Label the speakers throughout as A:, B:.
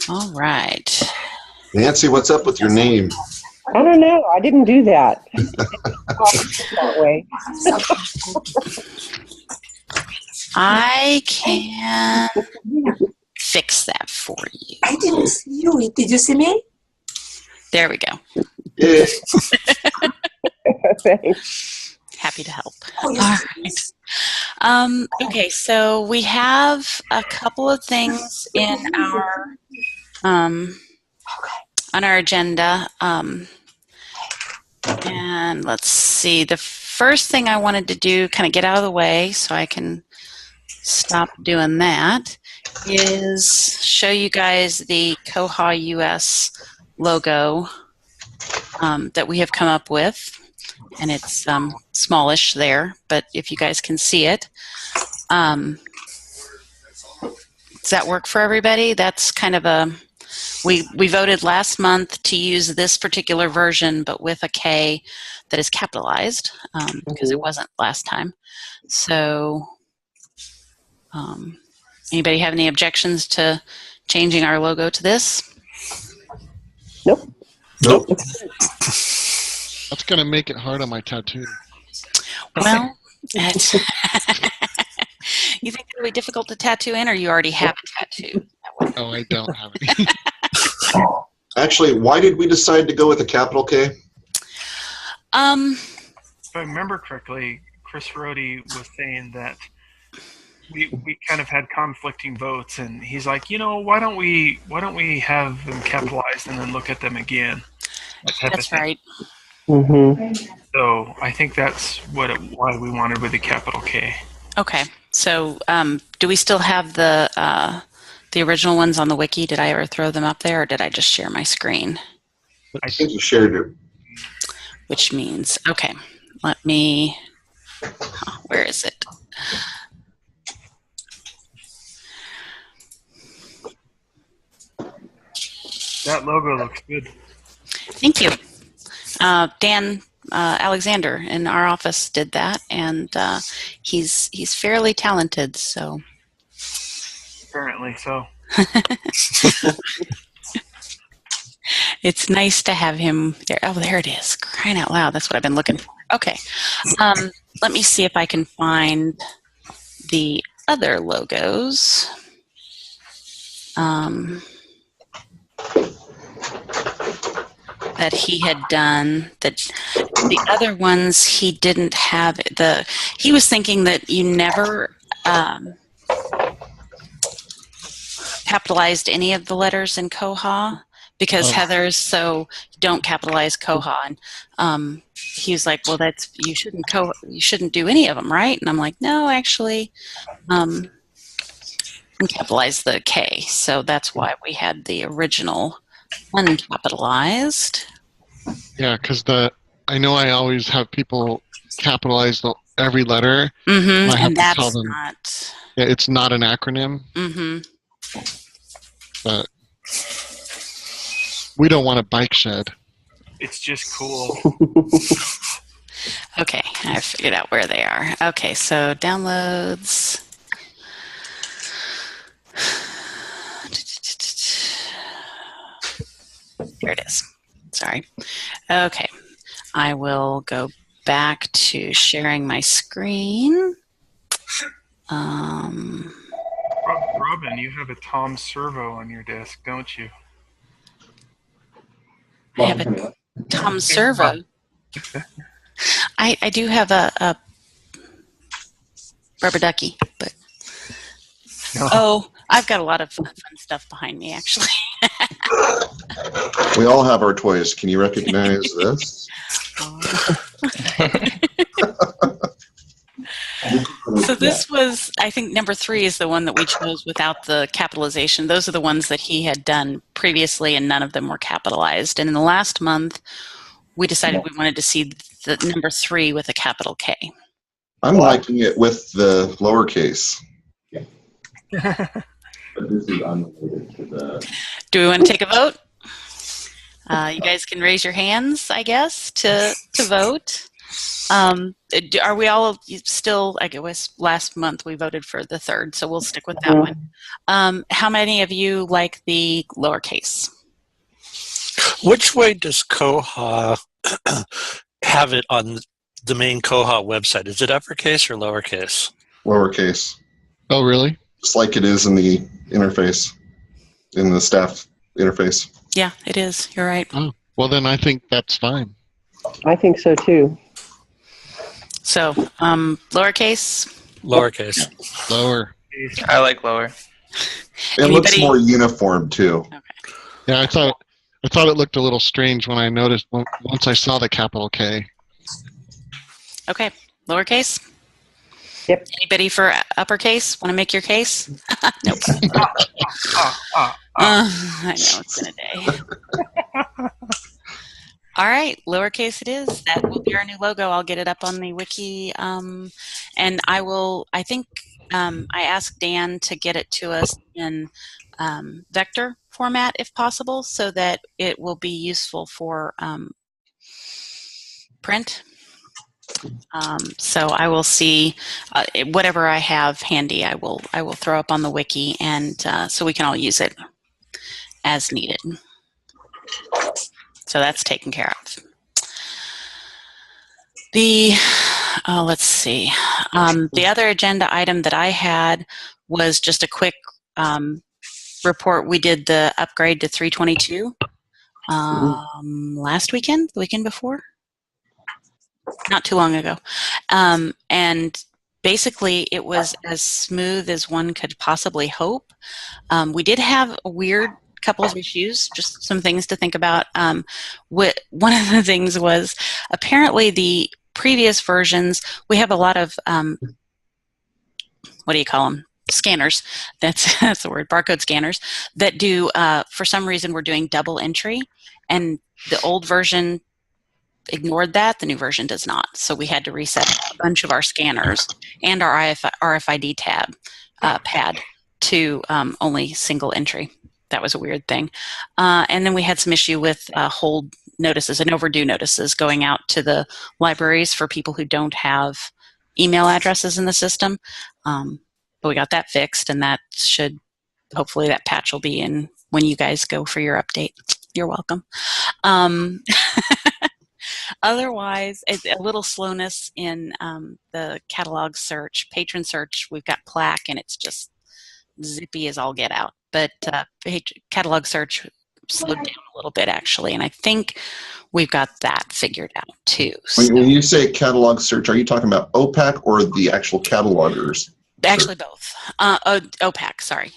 A: All right.
B: Nancy, what's up with your name?
C: I don't know. I didn't do that. That way.
A: I can fix that for you.
D: I didn't see you. Did you see me?
A: There we go.
B: Yeah.
C: Thanks.
A: Happy to help.
D: Oh, yes.
A: All right. Okay, so we have a couple of things in our on our agenda. And let's see. The first thing I wanted to do, kind of get out of the way so I can stop doing that, is show you guys the koha-US logo that we have come up with. And it's smallish there, but if you guys can see it. Does that work for everybody? That's kind of a... We voted last month to use this particular version, but with a K that is capitalized, because it wasn't last time. So, anybody have any objections to changing our logo to this?
C: Nope.
B: Nope.
E: That's going to make it hard on my tattoo.
A: Well, it's you think it'll be difficult to tattoo in, or you already have a tattoo?
E: Oh, I don't have any.
B: Actually, why did we decide to go with a capital K?
F: If I remember correctly, Chris Rohde was saying that we kind of had conflicting votes, and he's like, why don't we have them capitalized and then look at them again?
A: That's right.
C: Mm-hmm.
F: So I think that's why we wanted with the capital K.
A: Okay. So do we still have the original ones on the wiki? Did I ever throw them up there, or did I just share my screen?
B: I think you shared it.
A: Which means, okay, let me, where is it?
F: That logo looks good.
A: Thank you. Dan Alexander in our office did that, and he's fairly talented, so.
F: Apparently so.
A: It's nice to have him there. Oh, there it is. Crying out loud. That's what I've been looking for. Okay. Let me see if I can find the other logos. That he had done. That the other ones he didn't have. He was thinking that you never capitalized any of the letters in Koha, because Heather's so don't capitalize Koha, and he was like, well, you shouldn't do any of them, right? And I'm like, no, actually, capitalize the K, so that's why we had the original uncapitalized.
E: Yeah, because I know I always have people capitalize every letter.
A: Mm-hmm.
E: I have
A: And
E: to
A: that's
E: tell them,
A: not.
E: yeah, it's not an acronym.
A: Mm-hmm.
E: But we don't want a bike shed.
F: It's just cool.
A: Okay, I figured out where they are. Okay, so downloads. Here it is. Sorry. Okay, I will go back to sharing my screen.
F: Robin, you have a Tom Servo on your desk, don't you?
A: I have a Tom Servo. I do have a rubber ducky, but I've got a lot of fun stuff behind me, actually.
B: We all have our toys. Can you recognize this?
A: So this was, I think, number 3 is the one that we chose without the capitalization. Those are the ones that he had done previously, and none of them were capitalized. And in the last month, we decided we wanted to see the number 3 with a capital K.
B: I'm liking it with the lowercase.
G: But this is unrelated to the...
A: Do we want to take a vote? You guys can raise your hands, I guess, to vote. Are we all still, I guess last month we voted for the third, so we'll stick with that one. How many of you like the lowercase?
H: Which way does Koha have it on the main Koha website? Is it uppercase or lowercase?
B: Lowercase.
E: Oh, really?
B: Just like it is in the interface, in the staff interface.
A: Yeah, it is. You're right.
E: Oh, well, then I think that's fine.
C: I think so too.
A: So, lowercase.
H: Lowercase.
E: Lower.
I: I like lower.
B: It looks more uniform too.
A: Okay.
E: Yeah, I thought it looked a little strange when I noticed once I saw the capital K.
A: Okay, lowercase.
C: Yep.
A: Anybody for uppercase? Want to make your case? Nope. I know, it's been a day. All right, lowercase it is. That will be our new logo. I'll get it up on the wiki. And I think I asked Dan to get it to us in vector format if possible so that it will be useful for print. So I will see whatever I have handy. I will throw up on the wiki, and so we can all use it as needed. So that's taken care of. Let's see. The other agenda item that I had was just a quick report. We did the upgrade to 322 last weekend, the weekend before. Not too long ago. And basically it was as smooth as one could possibly hope. We did have a weird couple of issues, just some things to think about. One of the things was apparently the previous versions, we have a lot of, what do you call them? Scanners. That's the word, barcode scanners that do, for some reason, we're doing double entry, and the old version ignored that. The new version does not. So we had to reset a bunch of our scanners and our RFID pad to only single entry. That was a weird thing. And then we had some issue with hold notices and overdue notices going out to the libraries for people who don't have email addresses in the system. But we got that fixed, and that should, hopefully that patch will be in when you guys go for your update. You're welcome. Otherwise, a little slowness in the catalog search, patron search. We've got Plaque, and it's just zippy as all get out. But catalog search slowed down a little bit, actually, and I think we've got that figured out, too. So,
B: When you say catalog search, are you talking about OPAC or the actual catalogers?
A: actually, both. OPAC, sorry.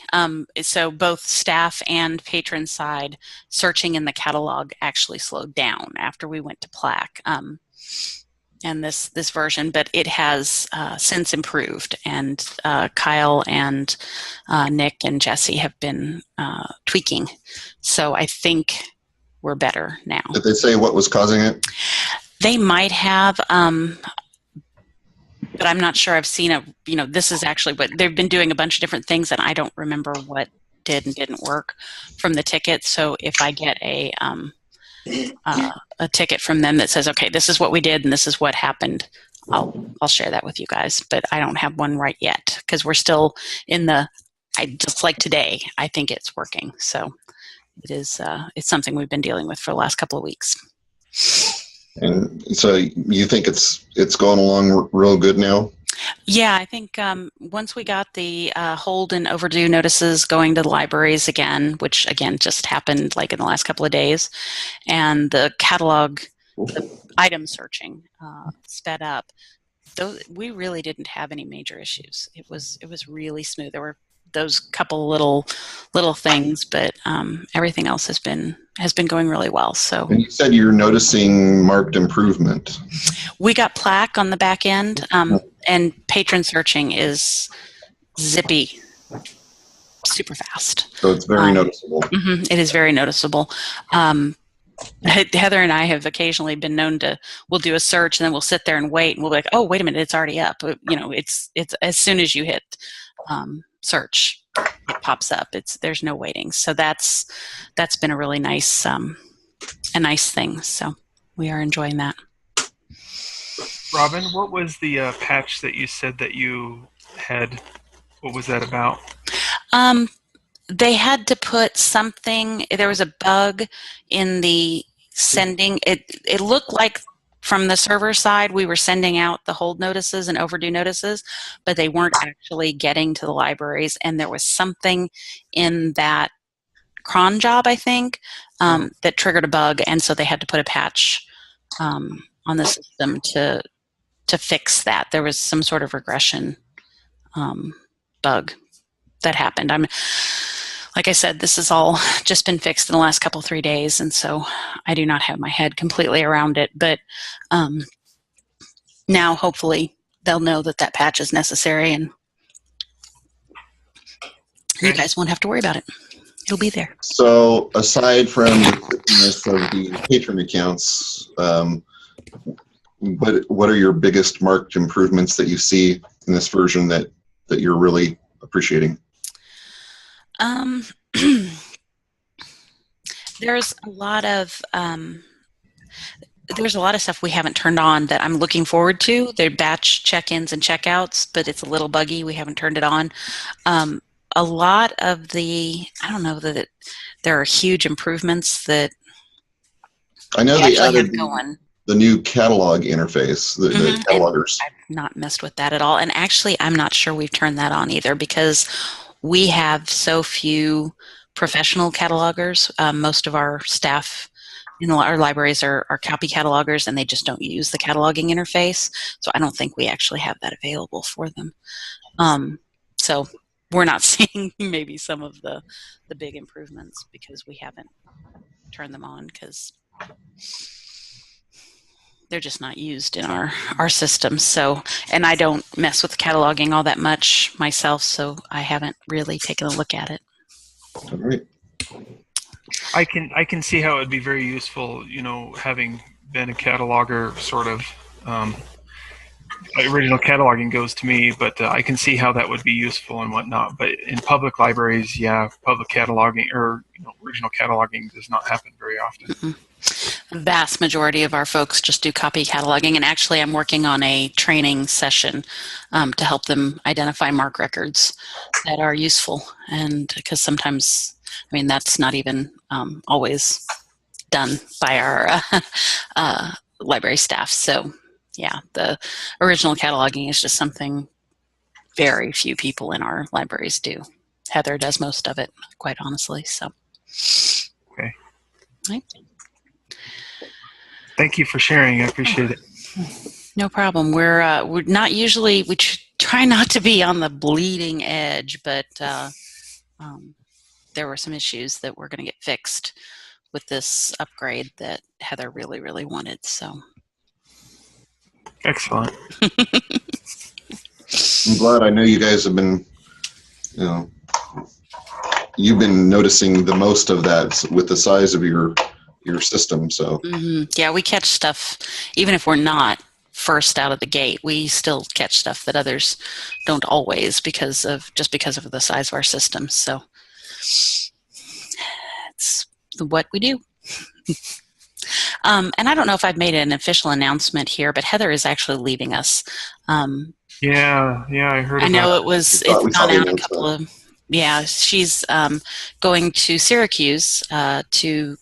A: So both staff and patron side searching in the catalog actually slowed down after we went to Plaque. And this version, but it has since improved, and Kyle and Nick and Jesse have been tweaking. So I think we're better now.
B: Did they say what was causing it?
A: They might have, but I'm not sure. I've seen this is actually what they've been doing, a bunch of different things, and I don't remember what did and didn't work from the ticket. So if I get a ticket from them that says, okay, this is what we did and this is what happened, I'll share that with you guys, but I don't have one right yet because we're still in just like today, I think it's working. So it's something we've been dealing with for the last couple of weeks.
B: And so you think it's going along real good now?
A: Yeah, I think once we got the hold and overdue notices going to the libraries again, which again just happened like in the last couple of days, and the catalog, the item searching sped up, we really didn't have any major issues. It was really smooth. There were those couple little things, but everything else has been going really well. So. And
B: you said you're noticing marked improvement.
A: We got Plaque on the back end, and patron searching is zippy, super fast.
B: So it's very noticeable.
A: It is very noticeable. Heather and I have occasionally been known we'll do a search and then we'll sit there and wait, and we'll be like, oh, wait a minute, it's already up. It's as soon as you hit search, it pops up. There's no waiting. So that's been a really nice thing. So we are enjoying that.
F: Robin, what was the patch that you said that you had? What was that about?
A: Um, they had to put something. There was a bug in the sending. It looked like from the server side we were sending out the hold notices and overdue notices, but they weren't actually getting to the libraries. And there was something in that cron job, I think, that triggered a bug, and so they had to put a patch on the system to fix that. There was some sort of regression bug that happened. Like I said, this has all just been fixed in the last couple 3 days, and so I do not have my head completely around it. But now, hopefully, they'll know that that patch is necessary, and you guys won't have to worry about it. It'll be there.
B: So aside from the quickness of the patron accounts, what are your biggest marked improvements that you see in this version that you're really appreciating?
A: There's a lot of stuff we haven't turned on that I'm looking forward to. They're batch check-ins and checkouts, but it's a little buggy. We haven't turned it on. A lot of I don't know that there are huge improvements that
B: I know they added
A: going.
B: The new catalog interface, the catalogers.
A: I've not messed with that at all. And actually, I'm not sure we've turned that on either because we have so few professional catalogers. Most of our staff in our libraries are copy catalogers, and they just don't use the cataloging interface. So I don't think we actually have that available for them. So we're not seeing maybe some of the big improvements because we haven't turned them on because they're just not used in our system. So, and I don't mess with cataloging all that much myself, so I haven't really taken a look at it.
B: All right.
F: I can see how it would be very useful, having been a cataloger, sort of. Original cataloging goes to me, but I can see how that would be useful and whatnot. But in public libraries, public cataloging or original cataloging does not happen very often.
A: The vast majority of our folks just do copy cataloging, and actually I'm working on a training session to help them identify MARC records that are useful, and because sometimes, that's not even always done by our library staff. So yeah, the original cataloging is just something very few people in our libraries do. Heather does most of it, quite honestly. So
F: okay.
A: Right.
F: Thank you for sharing. I appreciate it.
A: No problem. We're not usually, we try not to be on the bleeding edge, but there were some issues that were going to get fixed with this upgrade that Heather really, really wanted. So
F: excellent.
B: I'm glad. I know you guys have been, you've been noticing the most of that with the size of your system. So
A: yeah, we catch stuff even if we're not first out of the gate. We still catch stuff that others don't always because of the size of our system. So it's what we do. And I don't know if I've made an official announcement here, but Heather is actually leaving us.
F: Yeah, I heard.
A: I know it's gone out a couple of. Yeah, she's going to Syracuse to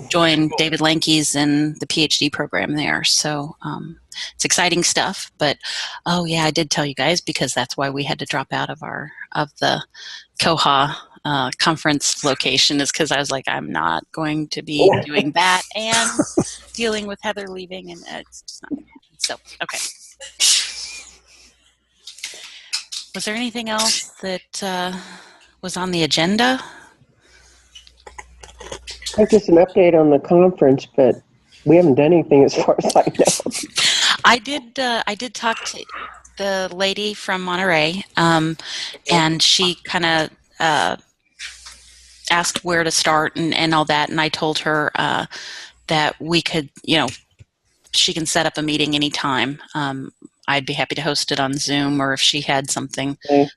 A: join David Lanke's in the PhD program there. So it's exciting stuff. But I did tell you guys because that's why we had to drop out of the Koha conference location, is because I was like, I'm not going to be doing that and dealing with Heather leaving, and it's just not going to happen. So okay. Was there anything else that was on the agenda?
C: There's just an update on the conference, but we haven't done anything as far as I know.
A: I did talk to the lady from Monterey, and she kind of asked where to start and all that, and I told her that we could, she can set up a meeting anytime. I'd be happy to host it on Zoom, or if she had something.
C: Okay.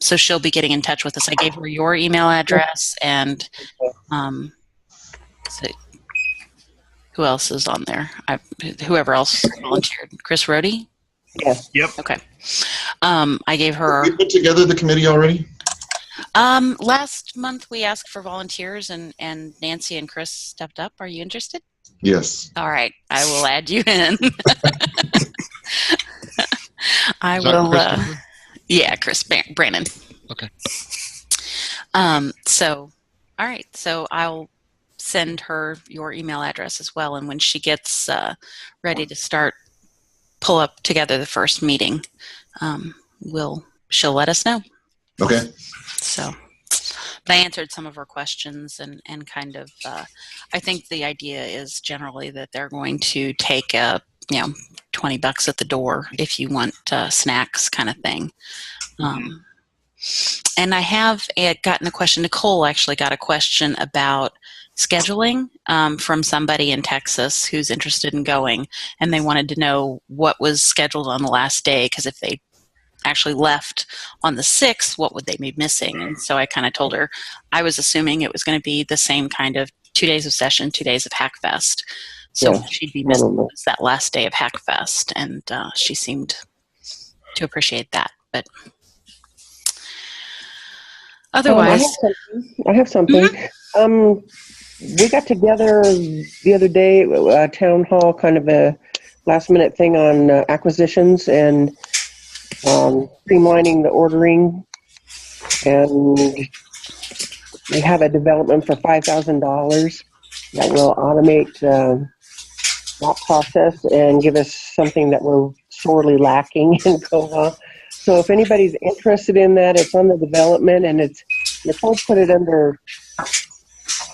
A: So she'll be getting in touch with us. I gave her your email address, and so who else is on there? Whoever else volunteered. Chris Rohde?
C: Yes.
F: Yep.
A: Okay. I gave her.
B: We put together the committee already?
A: Last month we asked for volunteers, and Nancy and Chris stepped up. Are you interested?
B: Yes.
A: All right. I will add you in. I
E: Is that
A: will.
E: Christopher?
A: Yeah, Chris Brannon.
E: Okay.
A: So, all right. So I'll send her your email address as well, and when she gets ready to start pull up together the first meeting, she'll let us know.
B: Okay.
A: So, but I answered some of her questions, and kind of I think the idea is generally that they're going to take $20 at the door if you want snacks, kind of thing. And I have gotten a question. Nicole actually got a question about scheduling from somebody in Texas who's interested in going, and they wanted to know what was scheduled on the last day, because if they actually left on the 6th, what would they be missing? And so I kind of told her I was assuming it was going to be the same kind of 2 days of session, 2 days of Hackfest. So
C: Yeah,
A: what she'd be missing was that last day of Hackfest, and she seemed to appreciate that. But otherwise,
C: I have something. We got together the other day, town hall, kind of a last minute thing on acquisitions and streamlining the ordering, and we have a development for $5,000 that will automate that process and give us something that we're sorely lacking in Koha. So if anybody's interested in that, it's on the development, and Nicole put it under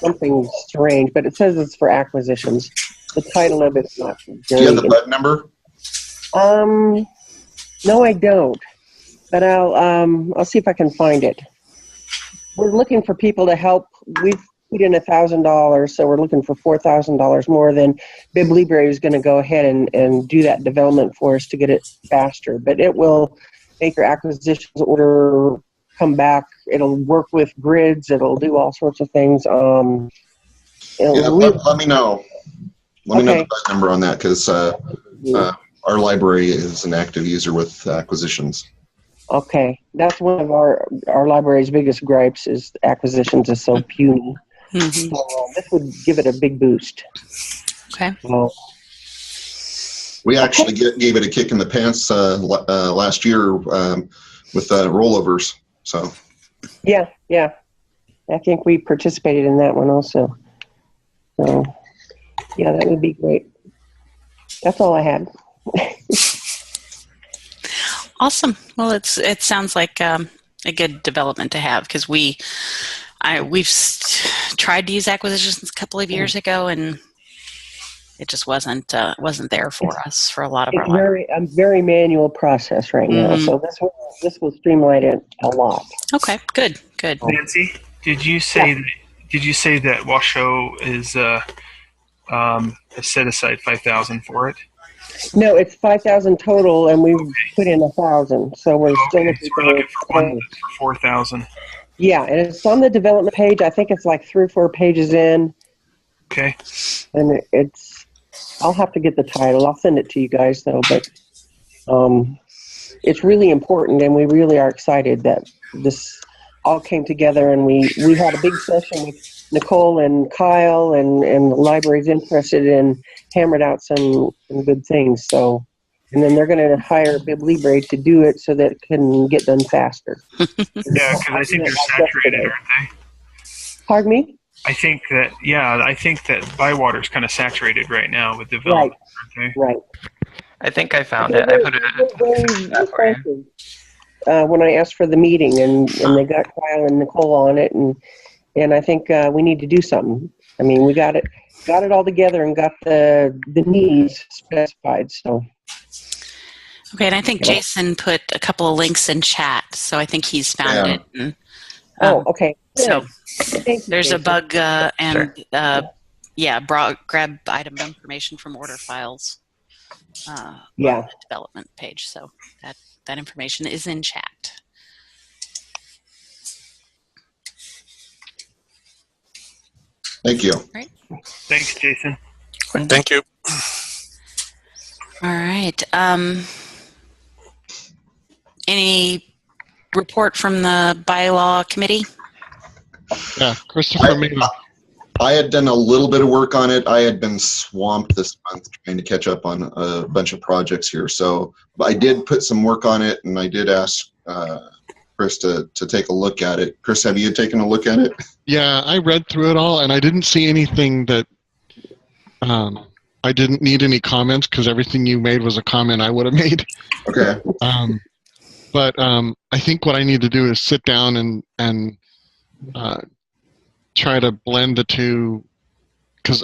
C: something strange, but it says it's for acquisitions. The title of it's not very.
B: Do you have the bug number?
C: No, I don't. But I'll see if I can find it. We're looking for people to help. We've put in $1,000, so we're looking for $4,000 more. Than Bib Libre is going to go ahead and do that development for us to get it faster. But it will make your acquisitions order come back. It'll work with grids. It'll do all sorts of things.
B: Let me know. Let me know the bug number on that, because our library is an active user with acquisitions.
C: Okay, that's one of our library's biggest gripes is acquisitions is so puny.
A: Mm-hmm.
C: So this would give it a big boost.
A: Okay.
B: We actually gave it a kick in the pants last year with rollovers. So.
C: Yeah. I think we participated in that one also. So, yeah, that would be great. That's all I had.
A: Awesome. Well, it sounds like a good development to have, because we've tried to use acquisitions a couple of years ago, and it just wasn't there for us for a lot of our life.
C: It's very manual process right now. So this will streamline it a lot.
A: Okay, good.
F: Nancy, did you say that Washoe is set aside $5,000 for it?
C: No, it's 5,000 total, and we put in 1,000. So we're still looking
F: for 4,000.
C: Yeah, and it's on the development page. I think it's like 3 or 4 pages in.
F: Okay.
C: And I'll have to get the title. I'll send it to you guys though. But it's really important, and we really are excited that this all came together, and we had a big session with Nicole and Kyle, and the library's interested in hammered out some good things. So, and then they're going to hire Bib Libre to do it so that it can get done faster.
F: Yeah, because I think they're saturated, aren't they?
C: Pardon me?
F: I think that Bywater's kind of saturated right now with development, aren't they?
C: Right.
I: I think I found it. I put it in the chat for you.
C: When I asked for the meeting, and they got Kyle and Nicole on it, and I think we need to do something. I mean, we got it all together and got the needs specified. So.
A: Okay, and I think Jason put a couple of links in chat, so I think he's found it. And,
C: okay.
A: So there's
C: Jason.
A: a bug, and
I: Sure.
A: grab item information from order files. On the development page, so that information is in chat.
B: Thank you.
A: Right.
F: Thanks, Jason.
H: Thank you.
A: All right. Any report from the bylaw committee?
E: Yeah, Christopher made
B: I had done a little bit of work on it. I had been swamped this month trying to catch up on a bunch of projects here. So I did put some work on it, and I did ask Chris to take a look at it. Chris, have you taken a look at it?
E: Yeah, I read through it all, and I didn't see anything that I didn't need any comments, because everything you made was a comment I would have made.
B: Okay.
E: But I think what I need to do is sit down and try to blend the two, because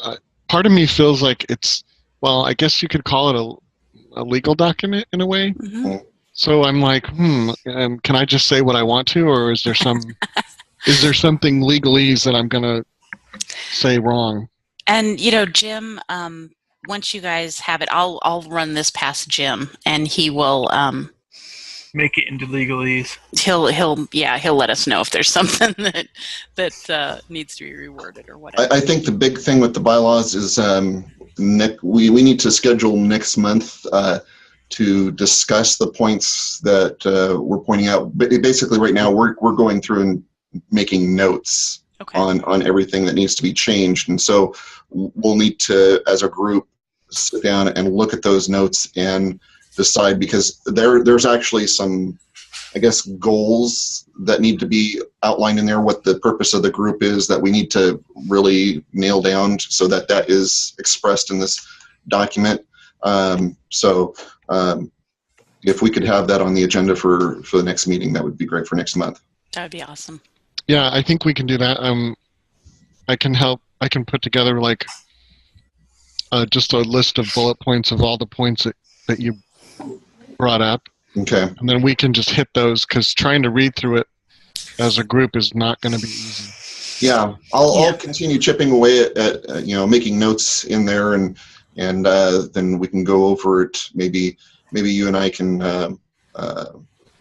E: part of me feels like it's, well, I guess you could call it a legal document in a way.
A: Mm-hmm.
E: So I'm like, can I just say what I want to, or is there something legalese that I'm gonna say wrong?
A: And Jim, once you guys have it, I'll run this past Jim, and he will
F: make it into legalese.
A: He'll let us know if there's something that needs to be reworded or whatever.
B: I think the big thing with the bylaws is we need to schedule next month to discuss the points that we're pointing out. But basically, right now we're going through and making notes on everything that needs to be changed, and so we'll need to, as a group, sit down and look at those notes and decide, because there's actually some, I guess, goals that need to be outlined in there, what the purpose of the group is, that we need to really nail down so that is expressed in this document. If we could have that on the agenda for the next meeting, that would be great for next month.
A: That would be awesome.
E: Yeah, I think we can do that. I can help. I can put together like just a list of bullet points of all the points that you brought up.
B: Okay.
E: And then we can just hit those, because trying to read through it as a group is not going to be easy.
B: Yeah, I'll continue chipping away at making notes in there, and then we can go over it. Maybe you and I can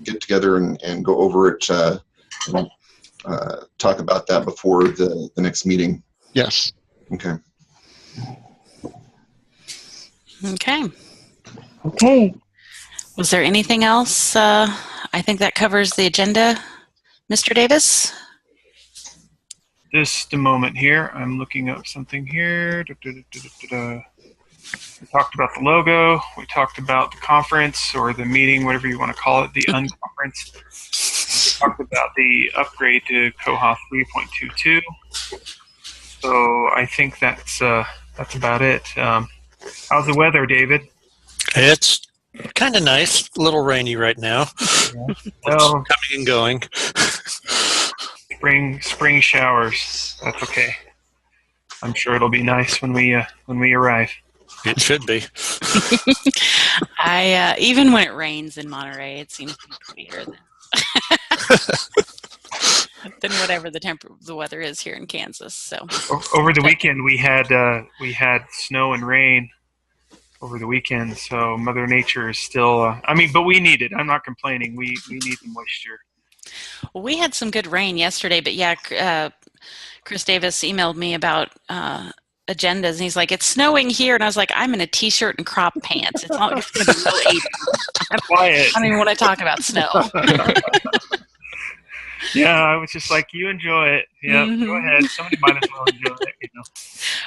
B: get together and go over it. Talk about that before the next meeting.
E: Yes.
B: Okay.
A: Okay. Was there anything else? I think that covers the agenda. Mr. Davis?
F: Just a moment here. I'm looking up something here. We talked about the logo. We talked about the conference, or the meeting, whatever you want to call it, the unconference. We talked about the upgrade to Koha 3.22. So I think that's about it. How's the weather, David?
H: It's kind of nice. A little rainy right now.
F: Yeah. Well,
H: coming and going.
F: Spring showers. That's okay. I'm sure it'll be nice when we arrive.
H: It should be.
A: Even when it rains in Monterey, it seems to be prettier than whatever the weather is here in Kansas. So
F: over the weekend we had snow and rain over the weekend. So Mother Nature is still. But we need it. I'm not complaining. We need the moisture.
A: Well, we had some good rain yesterday, but yeah, Chris Davis emailed me about agendas, and he's like, "It's snowing here," and I was like, "I'm in a t-shirt and crop pants. It's not going to be no 80."
F: Quiet.
A: I mean, when I talk about snow.
F: Yeah, I was just like, "You enjoy it. Yeah, go ahead. Somebody might as well enjoy it."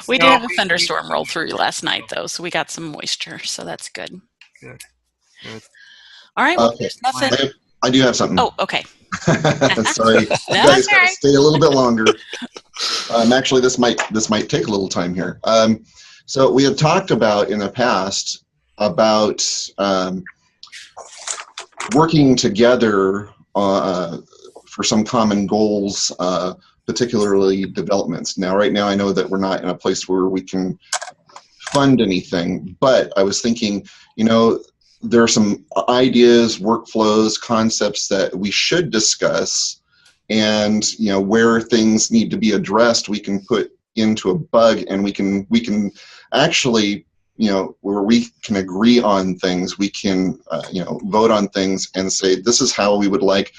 A: We did have a thunderstorm roll through last night, though, so we got some moisture, so that's good.
F: Good.
A: All right. Well, there's nothing.
B: I do have something.
A: Oh, okay.
B: Sorry, you guys gotta stay a little bit longer. Actually, this might take a little time here. So we had talked about in the past about working together for some common goals, particularly developments. Now, right now, I know that we're not in a place where we can fund anything, but I was thinking, there are some ideas, workflows, concepts that we should discuss, and where things need to be addressed, we can put into a bug, and we can actually, where we can agree on things, we can vote on things and say, this is how we would like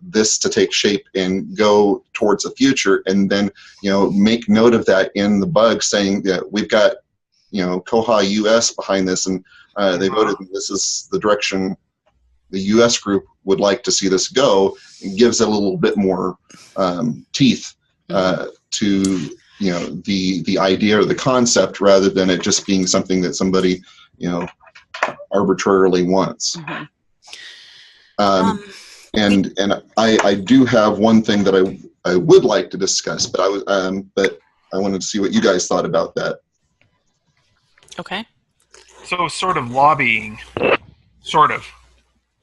B: this to take shape and go towards the future, and then make note of that in the bug, saying that we've got koha-US behind this, and they voted this is the direction the U.S. group would like to see this go. It gives it a little bit more teeth to the idea or the concept, rather than it just being something that somebody arbitrarily wants. And I do have one thing that I would like to discuss, but I wanted to see what you guys thought about that.
A: Okay.
F: So sort of lobbying, sort of,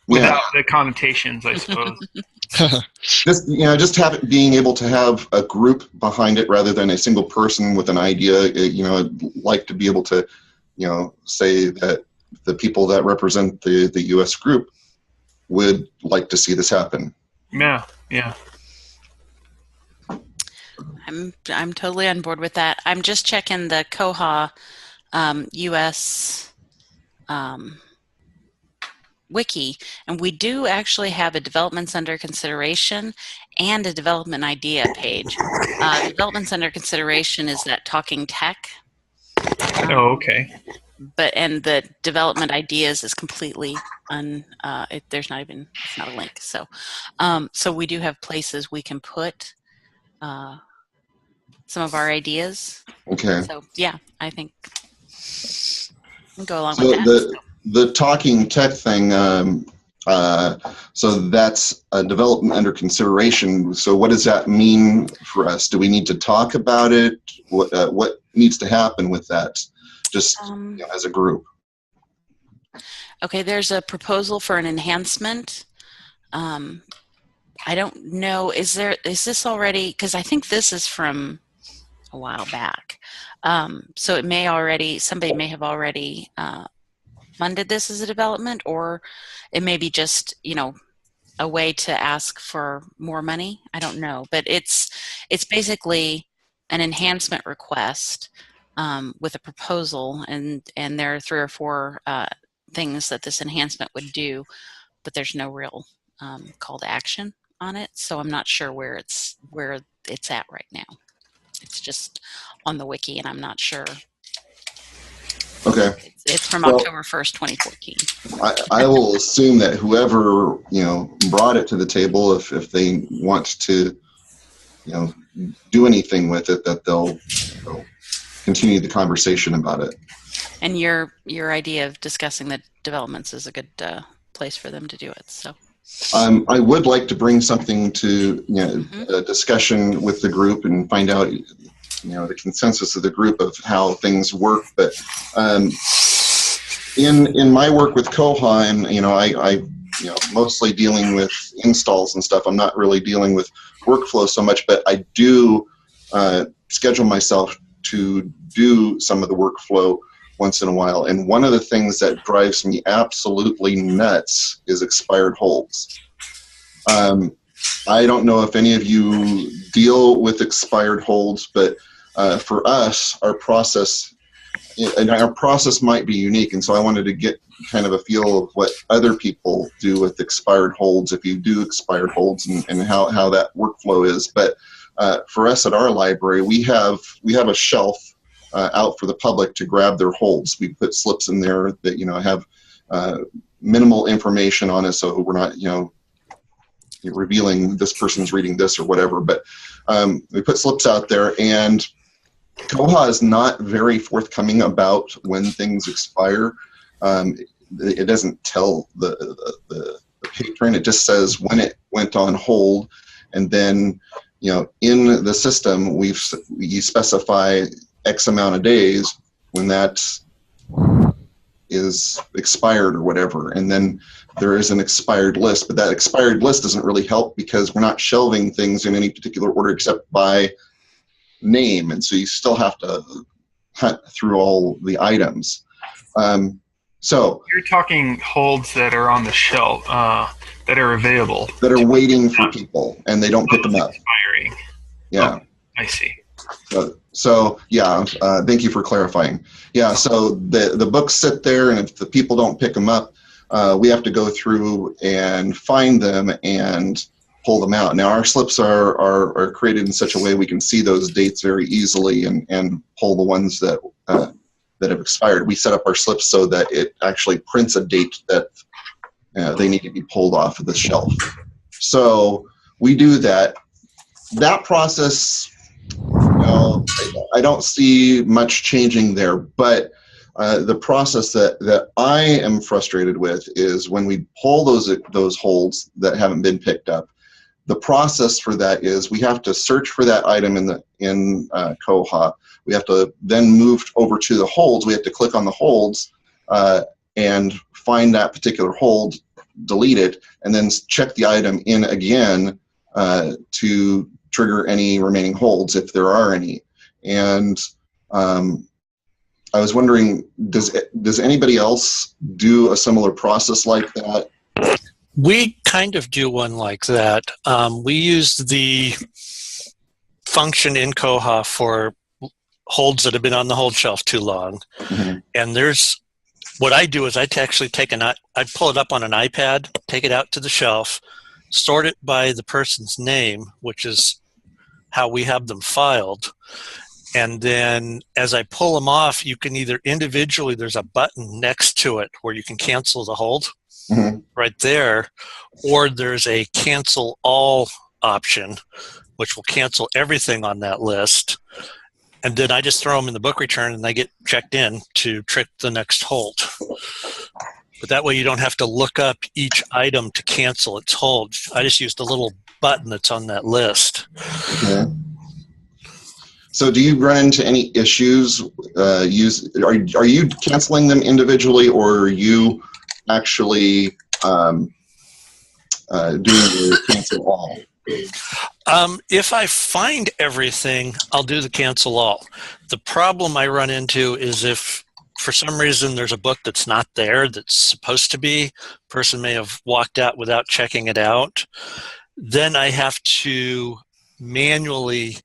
F: without the connotations, I suppose.
B: Just being able to have a group behind it rather than a single person with an idea. I'd like to be able to, say that the people that represent the U.S. group would like to see this happen.
F: Yeah.
A: I'm totally on board with that. I'm just checking the Koha US wiki, and we do actually have a developments under consideration and a development idea page. Developments under consideration is that talking tech.
F: Oh, okay.
A: And the development ideas is completely there's not even, it's not a link. So so we do have places we can put some of our ideas.
B: Okay.
A: So yeah, I think we'll go along
B: So
A: with that.
B: the talking tech thing, so that's a development under consideration. So what does that mean for us? Do we need to talk about it? What needs to happen with that, just as a group?
A: Okay, there's a proposal for an enhancement. I don't know, is this already, because I think this is from a while back. So it may already, somebody may have already funded this as a development, or it may be just, a way to ask for more money. I don't know, but it's basically an enhancement request with a proposal, and there are 3 or 4 things that this enhancement would do, but there's no real call to action on it. So I'm not sure where it's at right now. It's just on the wiki, and I'm not sure.
B: Okay.
A: It's from October 1st, 2014.
B: I will assume that whoever brought it to the table, if they want to do anything with it, that they'll continue the conversation about it.
A: And your idea of discussing the developments is a good place for them to do it. So
B: I would like to bring something to a discussion with the group and find out the consensus of the group of how things work. But in my work with Koha, and I mostly dealing with installs and stuff. I'm not really dealing with workflow so much, but I do schedule myself to do some of the workflow once in a while. And one of the things that drives me absolutely nuts is expired holds. I don't know if any of you deal with expired holds, but for us, our process might be unique. And so I wanted to get kind of a feel of what other people do with expired holds, if you do expired holds, and how that workflow is. But for us at our library, we have a shelf out for the public to grab their holds. We put slips in there that have minimal information on it, so we're not revealing this person's reading this or whatever. But we put slips out there, and Koha is not very forthcoming about when things expire. It doesn't tell the patron. It just says when it went on hold, and then in the system we specify X amount of days when that is expired or whatever, and then there is an expired list. But that expired list doesn't really help because we're not shelving things in any particular order except by name, and so you still have to hunt through all the items. So
F: you're talking holds that are on the shelf, that are available,
B: that are waiting for people, and they don't pick them up.
F: Expiring.
B: Yeah.
F: Oh, I see.
B: So yeah, thank you for clarifying. Yeah, so the books sit there, and if the people don't pick them up, we have to go through and find them and pull them out. Now our slips are created in such a way we can see those dates very easily and pull the ones that that have expired. We set up our slips so that it actually prints a date that they need to be pulled off of the shelf. So we do that. That process, I don't see much changing there, but the process that I am frustrated with is when we pull those holds that haven't been picked up. The process for that is we have to search for that item in Koha. We have to then move over to the holds. We have to click on the holds and find that particular hold, delete it, and then check the item in again to trigger any remaining holds if there are any. And I was wondering, does anybody else do a similar process like that?
H: We kind of do one like that. We use the function in Koha for holds that have been on the hold shelf too long.
B: Mm-hmm.
H: And what I do is I actually I pull it up on an iPad, take it out to the shelf, sort it by the person's name, which is how we have them filed. And then as I pull them off, you can either individually, there's a button next to it where you can cancel the hold right there, or there's a cancel all option, which will cancel everything on that list. And then I just throw them in the book return and they get checked in to trick the next hold. But that way you don't have to look up each item to cancel its hold. I just use the little button that's on that list.
B: Okay. So do you run into any issues? Are you canceling them individually, or are you actually doing the cancel all?
H: If I find everything, I'll do the cancel all. The problem I run into is if for some reason there's a book that's not there that's supposed to be, person may have walked out without checking it out, then I have to manually,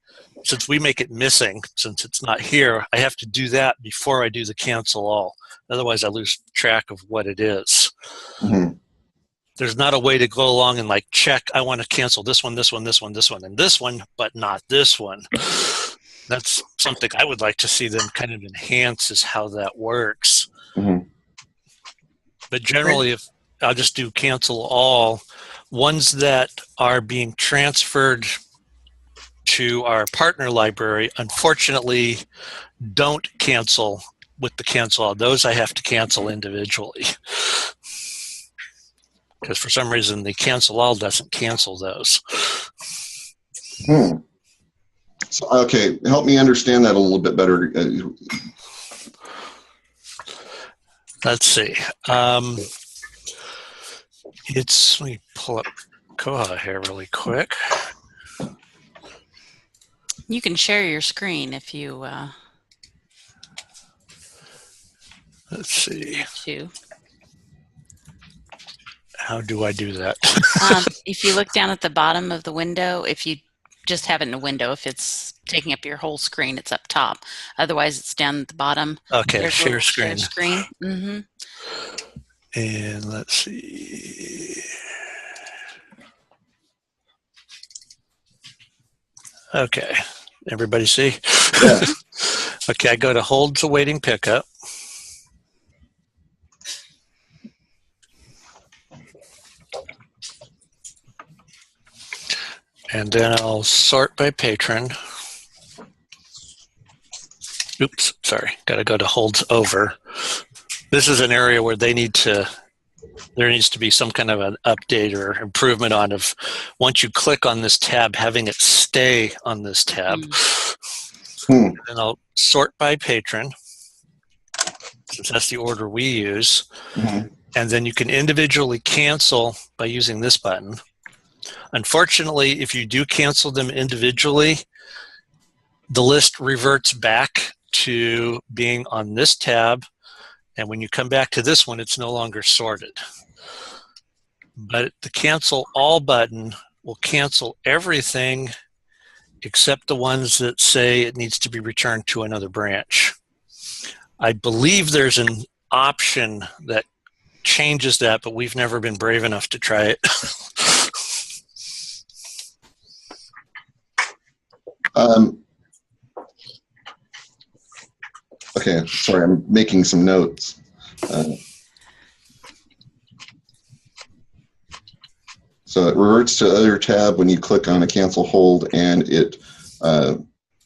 H: since we make it missing, since it's not here, I have to do that before I do the cancel all. Otherwise I lose track of what it is.
B: Mm-hmm.
H: There's not a way to go along and like check, I want to cancel this one, this one, this one, this one, and this one, but not this one. That's something I would like to see them kind of enhance, is how that works.
B: Mm-hmm.
H: But generally, if I'll just do cancel all, ones that are being transferred to our partner library, unfortunately, don't cancel with the cancel all. Those I have to cancel individually. Because for some reason, the cancel all doesn't cancel those.
B: So, okay, help me understand that a little bit better.
H: Let's see. Let me pull up Koha here really quick.
A: You can share your screen if you
H: Let's see.
A: to.
H: How do I do that?
A: If you look down at the bottom of the window, if you just have it in a window, if it's taking up your whole screen, it's up top. Otherwise, it's down at the bottom.
H: Okay,
A: There's
H: share screen.
A: Share screen. Mm-hmm.
H: And let's see. Okay, everybody see?
B: Yeah.
H: Okay, I go to holds awaiting pickup. And then I'll sort by patron. Oops, sorry, got to go to holds over. This is an area where there needs to be some kind of an update or improvement on of once you click on this tab, having it stay on this tab. And I'll sort by patron, since that's the order we use. And then you can individually cancel by using this button. Unfortunately, if you do cancel them individually, the list reverts back to being on this tab. And when you come back to this one, it's no longer sorted. But the cancel all button will cancel everything except the ones that say it needs to be returned to another branch. I believe there's an option that changes that, but we've never been brave enough to try it.
B: Okay, sorry, I'm making some notes. So it reverts to the other tab when you click on a cancel hold, and it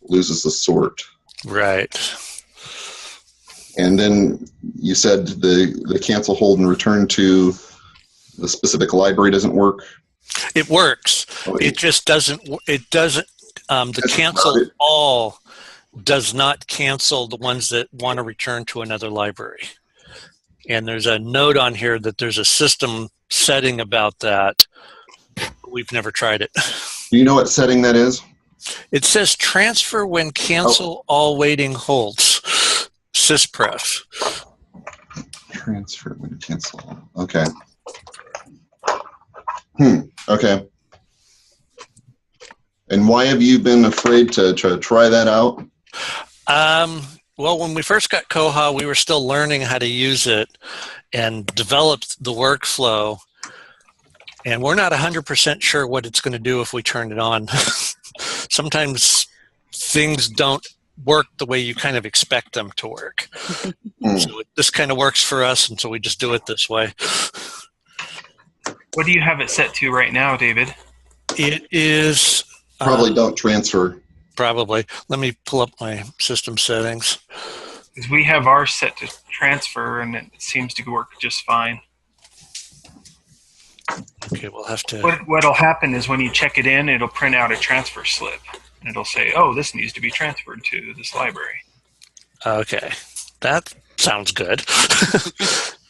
B: loses the sort.
H: Right.
B: And then you said the cancel hold and return to the specific library doesn't work.
H: It works.
B: Oh,
H: It just doesn't. It doesn't. The cancel all does not cancel the ones that want to return to another library. And there's a note on here that there's a system setting about that. We've never tried it.
B: Do you know what setting that is?
H: It says transfer when cancel all waiting holds. Syspress.
B: Transfer when cancel. Okay. Okay. And why have you been afraid to try that out?
H: Well, when we first got Koha, we were still learning how to use it and developed the workflow. And we're not 100% sure what it's going to do if we turn it on. Sometimes things don't work the way you kind of expect them to work. So this kind of works for us, and so we just do it this way.
F: What do you have it set to right now, David?
H: It is...
B: Probably don't transfer.
H: Probably. Let me pull up my system settings.
F: Because we have ours set to transfer, and it seems to work just fine.
H: Okay, we'll have to...
F: What'll happen is when you check it in, it'll print out a transfer slip. And it'll say, oh, this needs to be transferred to this library.
H: Okay. That sounds good.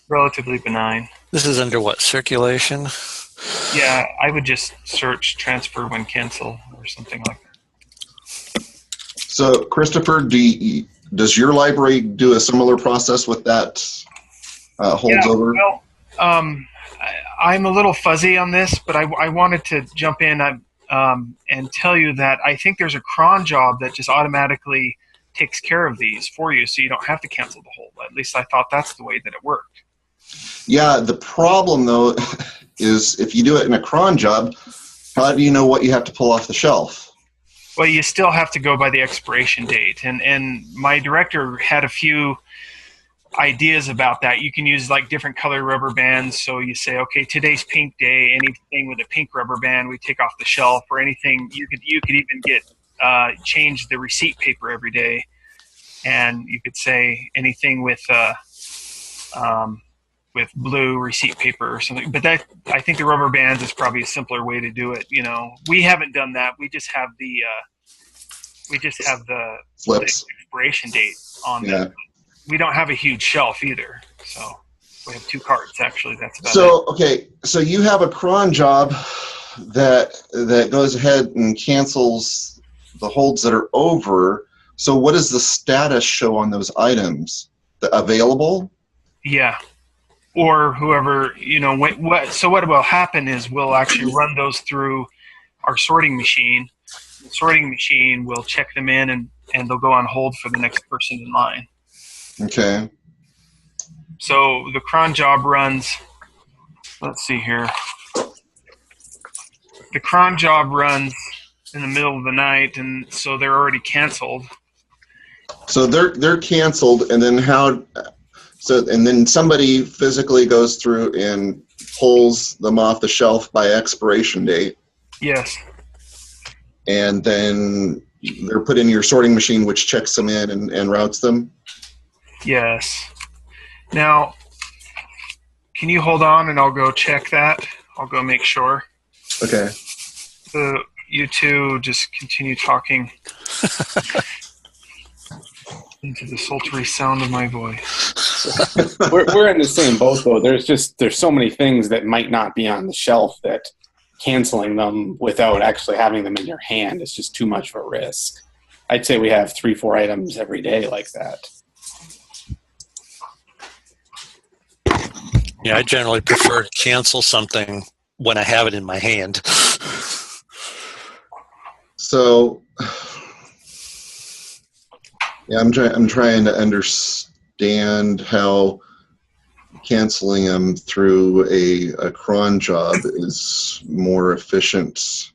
F: Relatively benign.
H: This is under what? Circulation?
F: Yeah, I would just search transfer when cancel or something like that.
B: So, Christopher, does your library do a similar process with that holds over?
F: Well, I'm a little fuzzy on this, but I wanted to jump in and tell you that I think there's a cron job that just automatically takes care of these for you, so you don't have to cancel the hold. At least I thought that's the way that it worked.
B: Yeah, the problem, though, is if you do it in a cron job, how do you know what you have to pull off the shelf?
F: Well, you still have to go by the expiration date. And my director had a few ideas about that. You can use like different color rubber bands. So you say, okay, today's pink day. Anything with a pink rubber band, we take off the shelf. Or anything you could even get change the receipt paper every day. And you could say anything with blue receipt paper or something. But that, I think the rubber bands is probably a simpler way to do it. You know, we haven't done that. We just have the
B: Flips.
F: the expiration date on them. We don't have a huge shelf either, so we have 2 carts actually. That's about it.
B: Okay, so you have a cron job that goes ahead and cancels the holds that are over. So what does the status show on those items? The available?
F: Yeah, or whoever, you know, so what will happen is we'll actually run those through our sorting machine. The sorting machine will check them in, and they'll go on hold for the next person in line.
B: Okay.
F: So the cron job runs, let's see here. The cron job runs in the middle of the night, and so they're already canceled.
B: So they're canceled, and then and then somebody physically goes through and pulls them off the shelf by expiration date.
F: Yes.
B: And then they're put in your sorting machine, which checks them in and routes them.
F: Yes. Now, can you hold on and I'll go check that? I'll go make sure.
B: Okay.
F: So you two just continue talking into the sultry sound of my voice.
J: we're in the same boat though. There's so many things that might not be on the shelf that canceling them without actually having them in your hand is just too much of a risk. I'd say we have 3-4 items every day like that.
H: Yeah, I generally prefer to cancel something when I have it in my hand.
B: So, yeah, I'm trying to understand how canceling them through a cron job is more efficient.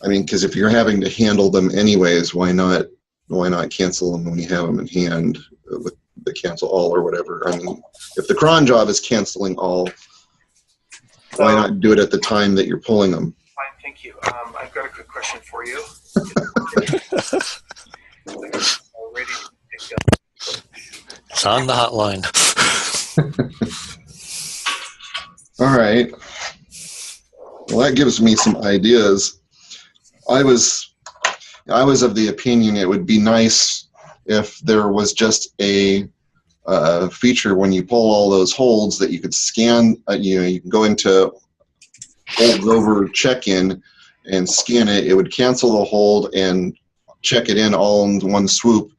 B: I mean, because if you're having to handle them anyways, why not why not cancel them when you have them in hand with the cancel all or whatever? I mean, if the cron job is canceling all, why not do it at the time that you're pulling them?
F: Fine, thank you. I've got a quick question for you. Ready to pick up.
H: It's on the hotline.
B: All right. Well, that gives me some ideas. I was of the opinion it would be nice if there was just a feature when you pull all those holds that you could scan. You can go into holds over check-in and scan it. It would cancel the hold and check it in all in one swoop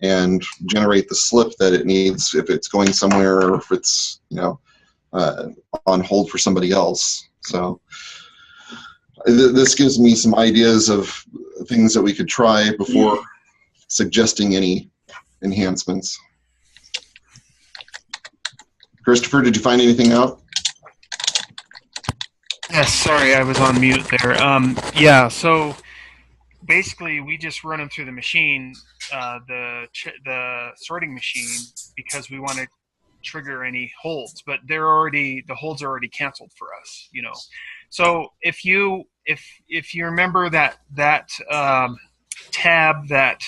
B: and generate the slip that it needs if it's going somewhere or if it's on hold for somebody else. So this gives me some ideas of things that we could try before suggesting any enhancements. Christopher, did you find anything out?
F: Yes, sorry, I was on mute there. Yeah, so basically we just run them through the machine, the sorting machine, because we want to trigger any holds, but the holds are already canceled for us, So if you remember that tab that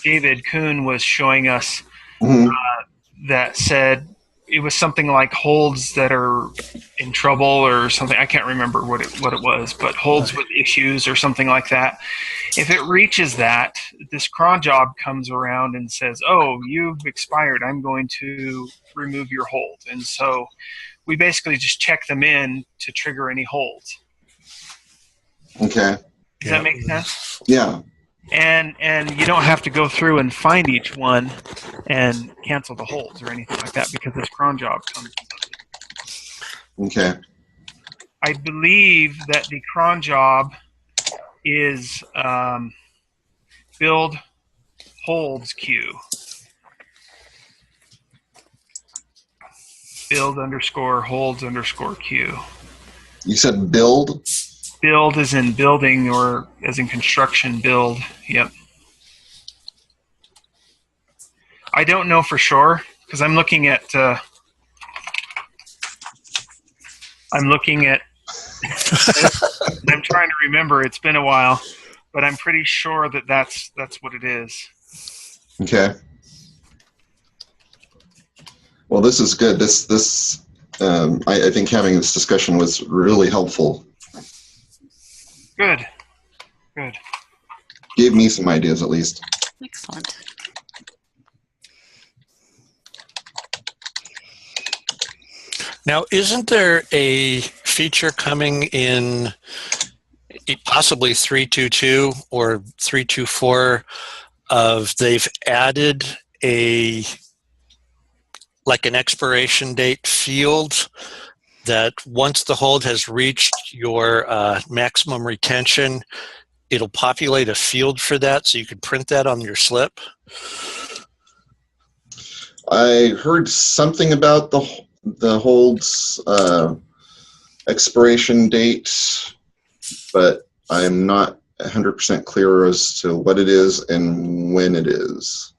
F: David Kuhn was showing us, that said it was something like holds that are in trouble or something. I can't remember what it was, but holds with issues or something like that. If it reaches that, this cron job comes around and says, "Oh, you've expired. I'm going to remove your hold." And so we basically just check them in to trigger any holds.
B: Okay.
F: Does that make sense?
B: Yeah.
F: And you don't have to go through and find each one and cancel the holds or anything like that because this cron job comes.
B: Okay.
F: I believe that the cron job is build holds queue. Build _ holds _ queue.
B: You said build?
F: Build as in building or as in construction build. Yep. I don't know for sure because I'm looking at I'm trying to remember. It's been a while, but I'm pretty sure that that's what it is.
B: Okay. Well, this is good. I think having this discussion was really helpful.
F: Good. Good.
B: Gave me some ideas at least.
A: Excellent.
H: Now, isn't there a feature coming in possibly 3.2.2 or 3.2.4 of they've added like an expiration date field that once the hold has reached your maximum retention, it'll populate a field for that so you can print that on your slip?
B: I heard something about the hold's expiration date, but I'm not 100% clear as to what it is and when it is.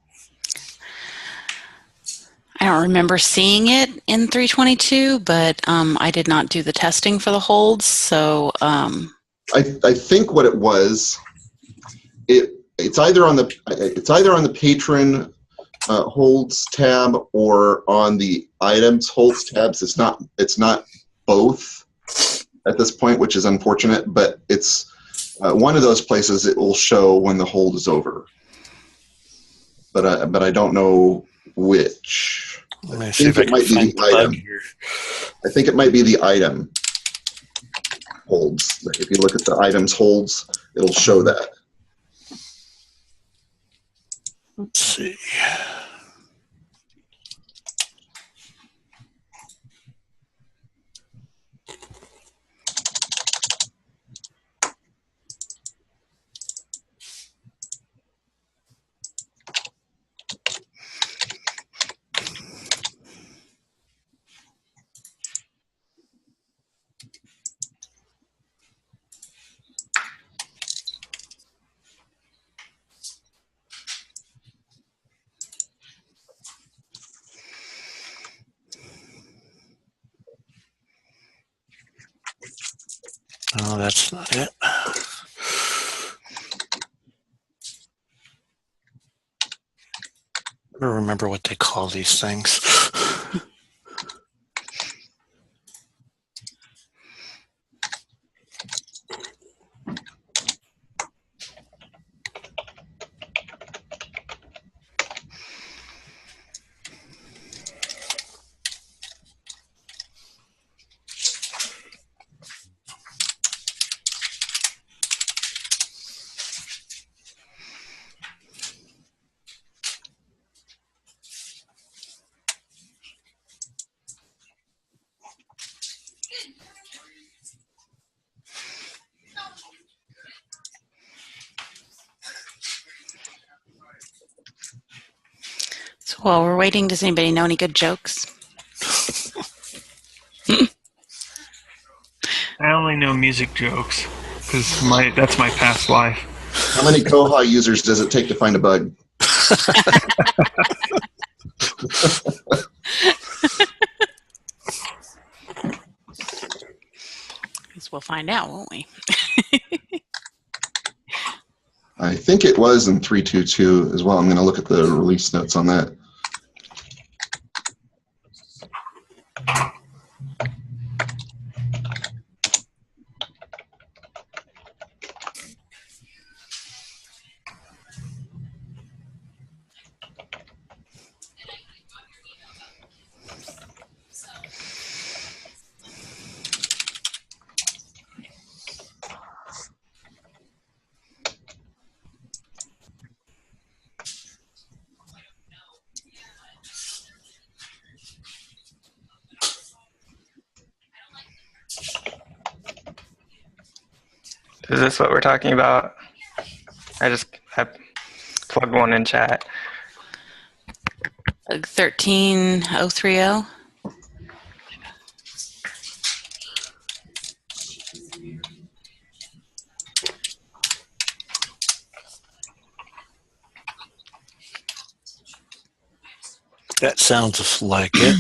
A: I don't remember seeing it in 322, but I did not do the testing for the holds, so
B: I think what it was, it's either on the patron holds tab or on the items holds tabs. It's not both at this point, which is unfortunate, but it's one of those places it will show when the hold is over. But I don't know which.
H: Let me see if I can find the bug here.
B: I think it might be the item holds. If you look at the items holds, it'll show that.
H: Let's see. No, that's not it. I don't remember what they call these things.
A: So while we're waiting, does anybody know any good jokes?
F: I only know music jokes because that's my past life.
B: How many Koha users does it take to find a bug?
A: Guess we'll find out, won't we?
B: I think it was in 3.2.2 as well. I'm going to look at the release notes on that.
I: Is this what we're talking about? I plugged one in chat.
A: 13030.
H: That sounds like it.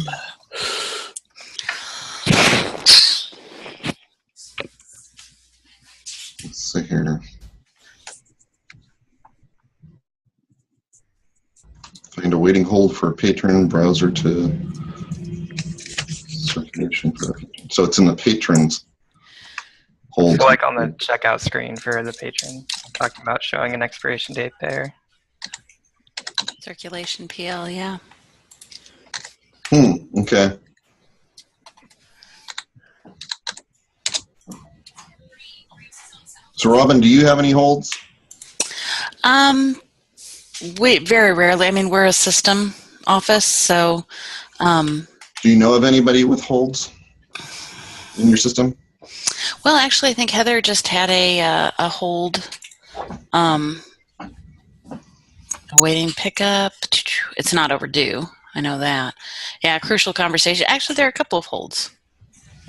B: Let's see here. Find a waiting hold for a patron browser to circulation. So it's in the patrons hold.
I: So like on the checkout screen for the patron, talking about showing an expiration date there.
A: Circulation PL, yeah.
B: Okay. So Robin, do you have any holds?
A: We very rarely. I mean, we're a system office, so.
B: Do you know of anybody with holds in your system?
A: Well, actually, I think Heather just had a hold. Awaiting pickup. It's not overdue. I know that. Yeah, crucial conversation. Actually, there are a couple of holds.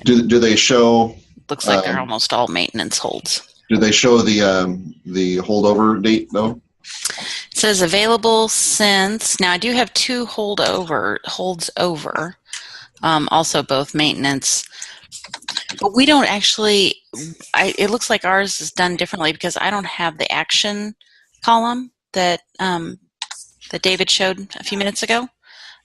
B: Do they show?
A: Looks like they're almost all maintenance holds.
B: Do they show the holdover date though?
A: It says available since. Now I do have two holds over. Also both maintenance. But we don't actually. It looks like ours is done differently because I don't have the action column that that David showed a few minutes ago.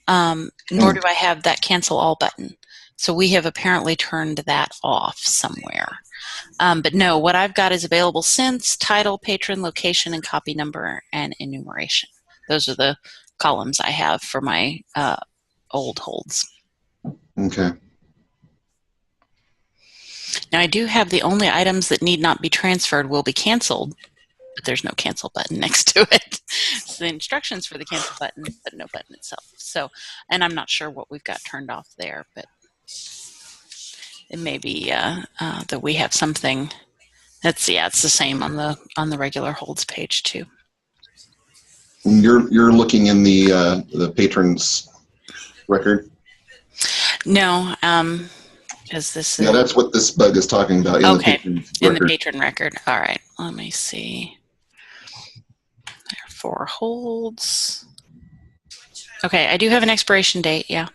A: Nor do I have that cancel all button. So we have apparently turned that off somewhere. But no, what I've got is available since, title, patron, location, and copy number, and enumeration. Those are the columns I have for my old holds.
B: Okay.
A: Now I do have the only items that need not be transferred will be canceled, but there's no cancel button next to it. It's the instructions for the cancel button, but no button itself. So, and I'm not sure what we've got turned off there, but it may be that we have something. It's the same on the regular holds page too.
B: You're looking in the patrons record.
A: No, because this.
B: Yeah, that's what this bug is talking about.
A: Okay, in the patron record. All right, let me see. There are 4 holds. Okay, I do have an expiration date. Yeah.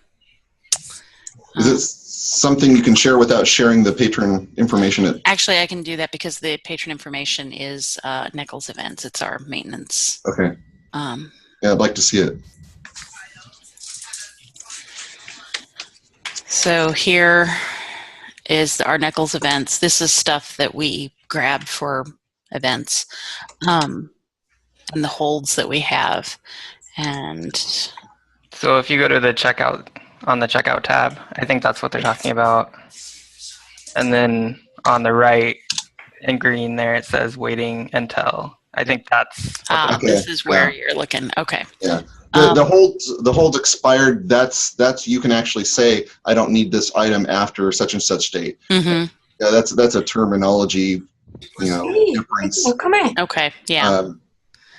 B: Is it something you can share without sharing the patron information?
A: Actually, I can do that because the patron information is Nichols Events. It's our maintenance.
B: Okay. Yeah, I'd like to see it.
A: So here is our Nichols Events. This is stuff that we grabbed for events, and the holds that we have. And
I: So if you go to the checkout, on the checkout tab, I think that's what they're talking about. And then on the right in green there, it says waiting until. I think that's what
A: this is where you're looking. Okay.
B: Yeah. The holds expired. That's you can actually say I don't need this item after such and such date.
A: Mm-hmm.
B: Yeah, that's a terminology, difference.
D: Oh, come in.
A: Okay. Yeah.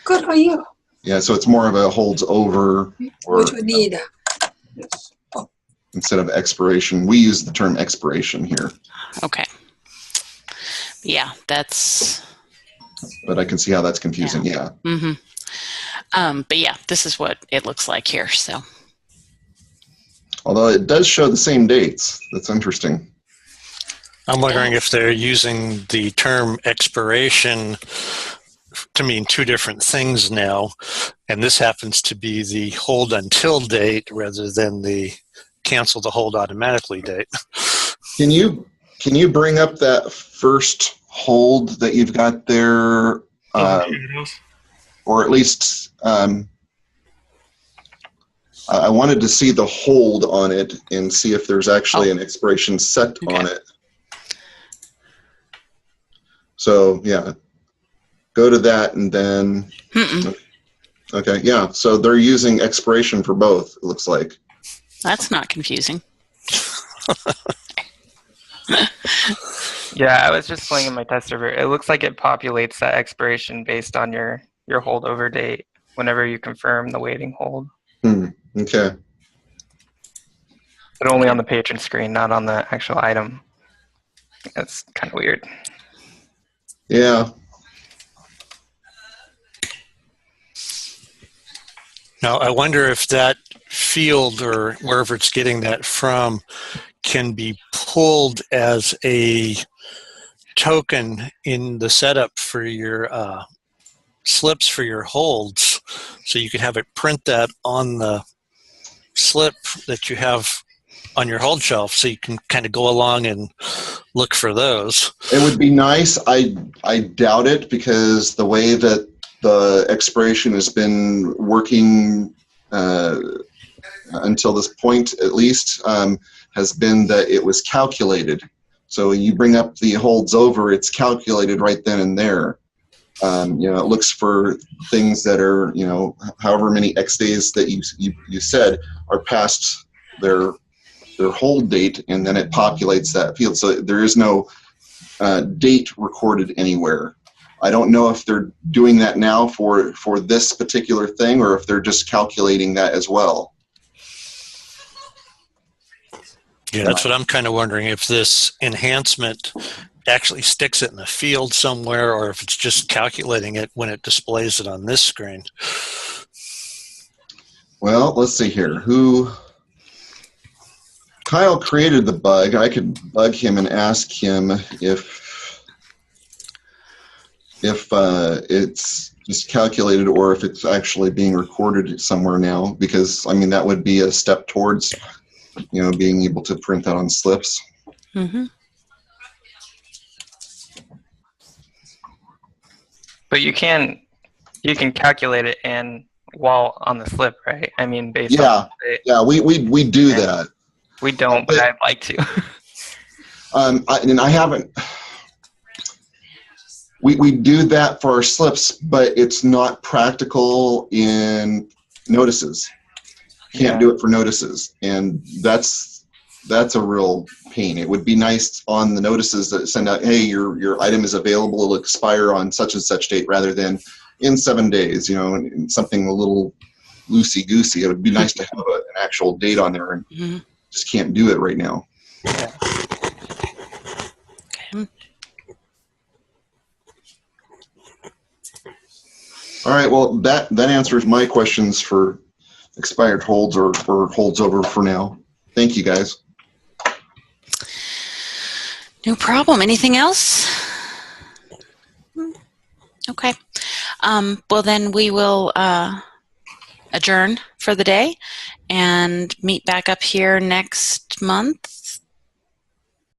D: Good for you.
B: Yeah, so it's more of a holds over or
D: What you need? Yes.
B: instead of expiration. We use the term expiration here.
A: Okay. Yeah, that's.
B: But I can see how that's confusing. Yeah.
A: Mm-hmm. But yeah, this is what it looks like here. So.
B: Although it does show the same dates. That's interesting.
H: I'm wondering if they're using the term expiration to mean two different things now, and this happens to be the hold until date rather than the cancel the hold automatically date.
B: Can you bring up that first hold that you've got there, or at least I wanted to see the hold on it and see if there's actually an expiration set on it. So yeah, go to that and then. Okay, yeah. So they're using expiration for both. It looks like.
A: That's not confusing.
I: Yeah, I was just playing in my test server. It looks like it populates that expiration based on your holdover date whenever you confirm the waiting hold.
B: Okay.
I: But only on the patron screen, not on the actual item. That's kind of weird.
B: Yeah.
H: Now, I wonder if that field or wherever it's getting that from can be pulled as a token in the setup for your slips for your holds, so you can have it print that on the slip that you have on your hold shelf, so you can kind of go along and look for those.
B: It would be nice. I doubt it, because the way that the expiration has been working until this point, at least, has been that it was calculated. So when you bring up the holds over, it's calculated right then and there. It looks for things that are, however many X days that you said are past their hold date, and then it populates that field. So there is no date recorded anywhere. I don't know if they're doing that now for this particular thing, or if they're just calculating that as well.
H: Yeah, that's what I'm kind of wondering, if this enhancement actually sticks it in the field somewhere, or if it's just calculating it when it displays it on this screen.
B: Well, let's see here. Kyle created the bug. I could bug him and ask him if it's just calculated, or if it's actually being recorded somewhere now, because that would be a step towards being able to print that on slips.
A: Mm-hmm.
I: But you can calculate it and while on the slip, right? Based on
B: we do that.
I: We don't, but I'd like to.
B: I haven't. We do that for our slips, but it's not practical in notices. Can't do it for notices, and that's a real pain. It would be nice on the notices that send out, hey, your item is available, it'll expire on such and such date, rather than in 7 days, and something a little loosey-goosey. It would be nice to have an actual date on there, and just can't do it right now.
A: Yeah. Okay.
B: All right, well, that answers my questions for expired holds or holds over for now. Thank you, guys.
A: No problem. Anything else? Okay. Well, then we will adjourn for the day and meet back up here next month